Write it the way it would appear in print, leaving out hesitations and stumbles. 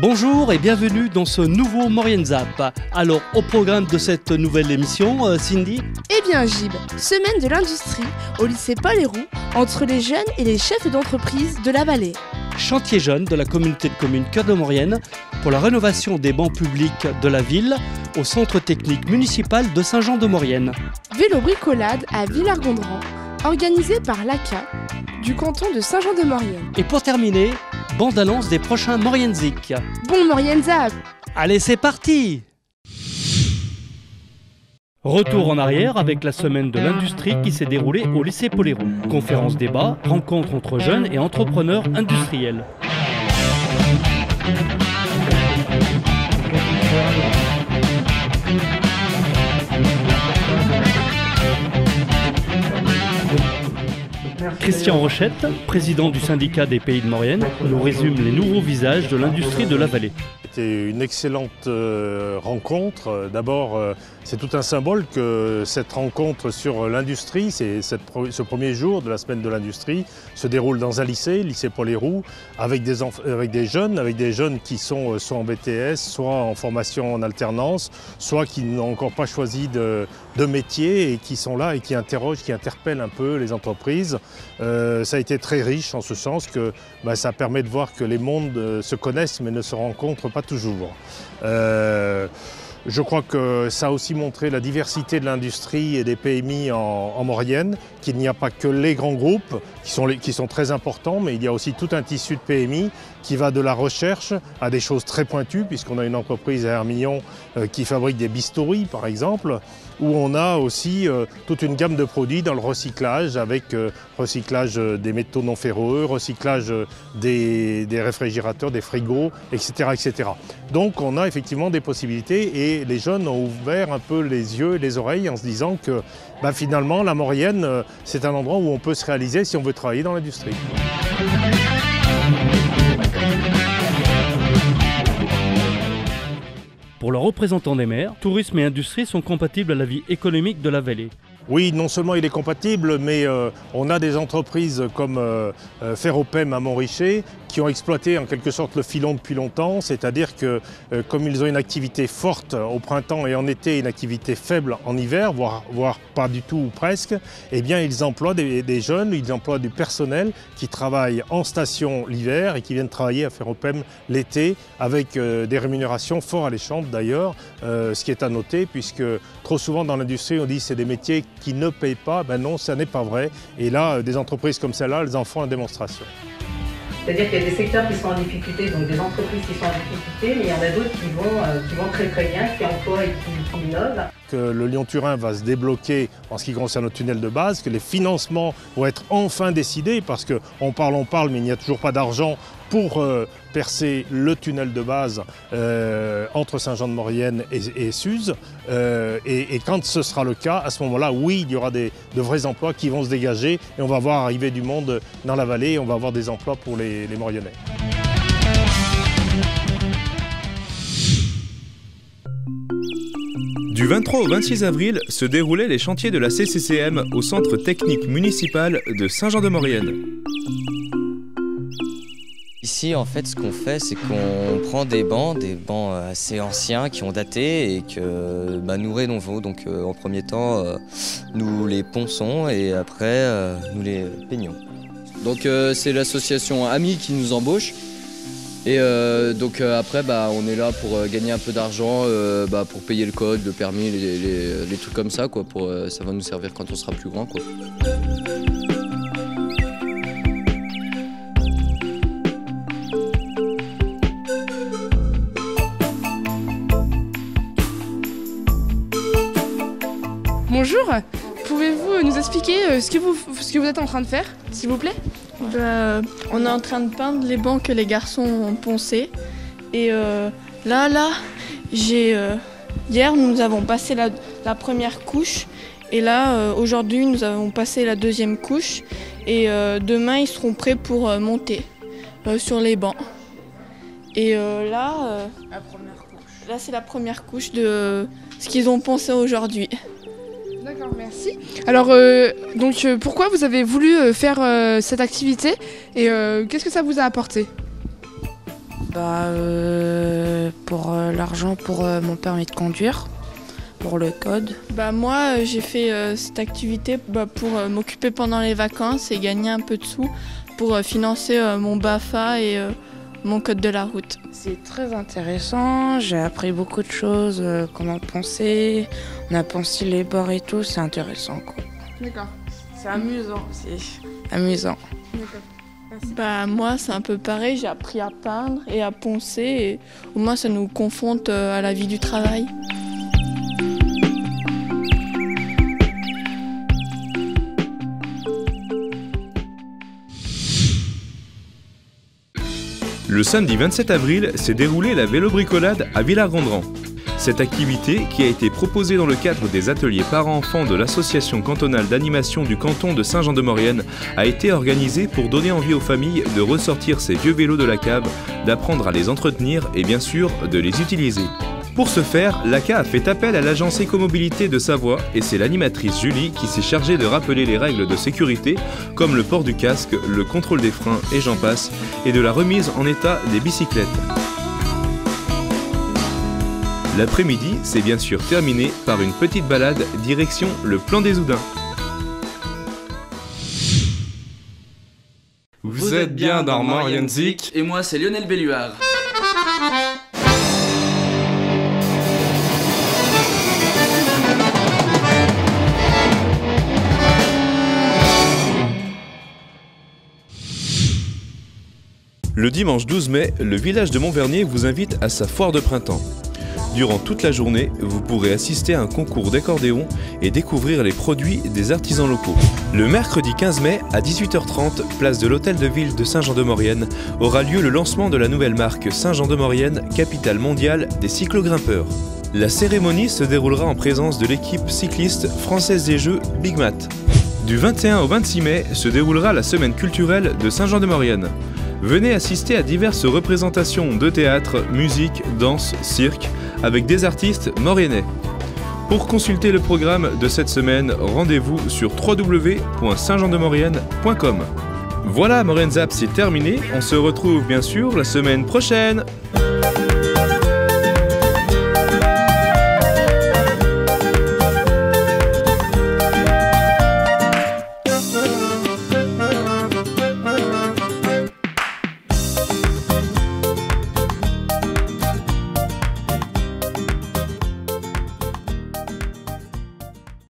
Bonjour et bienvenue dans ce nouveau Maurienne Zap. Alors, au programme de cette nouvelle émission, Cindy? Eh bien Gib, semaine de l'industrie au lycée Paul Héroux entre les jeunes et les chefs d'entreprise de la vallée. Chantier jeune de la communauté de communes Cœur de Maurienne pour la rénovation des bancs publics de la ville au centre technique municipal de Saint-Jean-de-Maurienne. Vélo bricolade à Villard-Gondran, organisé par l'ACA du canton de Saint-Jean-de-Maurienne. Et pour terminer, bande-annonce des prochains Maurienne Zik. Bon Maurienne Zap! Allez, c'est parti! Retour en arrière avec la semaine de l'industrie qui s'est déroulée au lycée Paul Héroux. Conférences débat, rencontres entre jeunes et entrepreneurs industriels. Christian Rochette, président du syndicat des Pays de Maurienne, nous résume les nouveaux visages de l'industrie de la vallée. C'était une excellente rencontre. D'abord, c'est tout un symbole que cette rencontre sur l'industrie, ce premier jour de la semaine de l'industrie, se déroule dans un lycée, lycée Paul Héroux, avec des jeunes qui sont soit en BTS, soit en formation en alternance, soit qui n'ont encore pas choisi de métier et qui sont là et qui interrogent, qui interpellent un peu les entreprises. Ça a été très riche en ce sens que ça permet de voir que les mondes se connaissent mais ne se rencontrent pas toujours. Je crois que ça a aussi montré la diversité de l'industrie et des PMI en Maurienne, qu'il n'y a pas que les grands groupes qui sont très importants, mais il y a aussi tout un tissu de PMI qui va de la recherche à des choses très pointues, puisqu'on a une entreprise à Hermillon qui fabrique des bistouris par exemple, où on a aussi toute une gamme de produits dans le recyclage, avec recyclage des métaux non ferreux, recyclage des réfrigérateurs, des frigos, etc., etc. Donc on a effectivement des possibilités et les jeunes ont ouvert un peu les yeux et les oreilles en se disant que finalement la Maurienne c'est un endroit où on peut se réaliser si on veut travailler dans l'industrie. Pour le représentant des maires, tourisme et industrie sont compatibles à la vie économique de la vallée. Oui, non seulement il est compatible, mais on a des entreprises comme Ferropem à Montricher qui ont exploité en quelque sorte le filon depuis longtemps, c'est-à-dire que comme ils ont une activité forte au printemps et en été, une activité faible en hiver, voire pas du tout ou presque, eh bien ils emploient des jeunes, ils emploient du personnel qui travaille en station l'hiver et qui viennent travailler à Ferropem l'été avec des rémunérations fort alléchantes d'ailleurs, ce qui est à noter puisque trop souvent dans l'industrie on dit que c'est des métiers qui ne payent pas, non, ça n'est pas vrai. Et là, des entreprises comme celle-là, elles en font en démonstration. C'est-à-dire qu'il y a des secteurs qui sont en difficulté, donc des entreprises qui sont en difficulté, mais il y en a d'autres qui vont très très bien, qui emploient et qui innovent. Que le Lyon-Turin va se débloquer en ce qui concerne le tunnel de base, que les financements vont être enfin décidés, parce qu'on parle, mais il n'y a toujours pas d'argent pour percer le tunnel de base entre Saint-Jean-de-Maurienne et Suse. Et quand ce sera le cas, à ce moment-là, oui, il y aura de vrais emplois qui vont se dégager et on va voir arriver du monde dans la vallée et on va avoir des emplois pour les Mauriennais. Du 23 au 26 avril se déroulaient les chantiers de la CCCM au centre technique municipal de Saint-Jean-de-Maurienne. Ici, en fait, ce qu'on fait, c'est qu'on prend des bancs assez anciens qui ont daté et que nous rénovons. Donc, en premier temps, nous les ponçons et après, nous les peignons. Donc, c'est l'association Amis qui nous embauche. Et donc après, on est là pour gagner un peu d'argent, pour payer le code, le permis, les trucs comme ça, quoi. Ça va nous servir quand on sera plus grand, quoi. Bonjour, pouvez-vous nous expliquer ce que vous êtes en train de faire, s'il vous plaît? On est en train de peindre les bancs que les garçons ont poncés. Et hier nous avons passé la première couche. Et là, aujourd'hui, nous avons passé la deuxième couche. Et demain, ils seront prêts pour monter sur les bancs. Et là, c'est la première couche de ce qu'ils ont poncé aujourd'hui. D'accord, merci. Alors, pourquoi vous avez voulu faire cette activité et qu'est-ce que ça vous a apporté? Pour l'argent pour mon permis de conduire, pour le code. Moi, j'ai fait cette activité pour m'occuper pendant les vacances et gagner un peu de sous pour financer mon BAFA et mon code de la route. C'est très intéressant, j'ai appris beaucoup de choses, comment poncer, on a poncé les bords et tout, c'est intéressant quoi. D'accord. C'est amusant aussi. Amusant. D'accord. Moi, c'est un peu pareil, j'ai appris à peindre et à poncer et au moins ça nous confronte à la vie du travail. Le samedi 27 avril s'est déroulée la vélo-bricolade à Villars-Gondran. Cette activité, qui a été proposée dans le cadre des ateliers parents-enfants de l'association cantonale d'animation du canton de Saint-Jean-de-Maurienne, a été organisée pour donner envie aux familles de ressortir ces vieux vélos de la cave, d'apprendre à les entretenir et bien sûr de les utiliser. Pour ce faire, l'ACA a fait appel à l'agence Écomobilité de Savoie et c'est l'animatrice Julie qui s'est chargée de rappeler les règles de sécurité comme le port du casque, le contrôle des freins et j'en passe, et de la remise en état des bicyclettes. L'après-midi s'est bien sûr terminé par une petite balade direction le Plan des Oudins. Vous êtes bien dans Maurienne Zik et moi c'est Lionel Belluard. Le dimanche 12 mai, le village de Montvernier vous invite à sa foire de printemps. Durant toute la journée, vous pourrez assister à un concours d'accordéon et découvrir les produits des artisans locaux. Le mercredi 15 mai, à 18h30, place de l'Hôtel de Ville de Saint-Jean-de-Maurienne, aura lieu le lancement de la nouvelle marque Saint-Jean-de-Maurienne, capitale mondiale des cyclogrimpeurs. La cérémonie se déroulera en présence de l'équipe cycliste française des Jeux Big Mat. Du 21 au 26 mai se déroulera la semaine culturelle de Saint-Jean-de-Maurienne. Venez assister à diverses représentations de théâtre, musique, danse, cirque, avec des artistes mauriennais. Pour consulter le programme de cette semaine, rendez-vous sur www.saintjeandemaurienne.com. Voilà, Maurienne Zap, c'est terminé. On se retrouve bien sûr la semaine prochaine.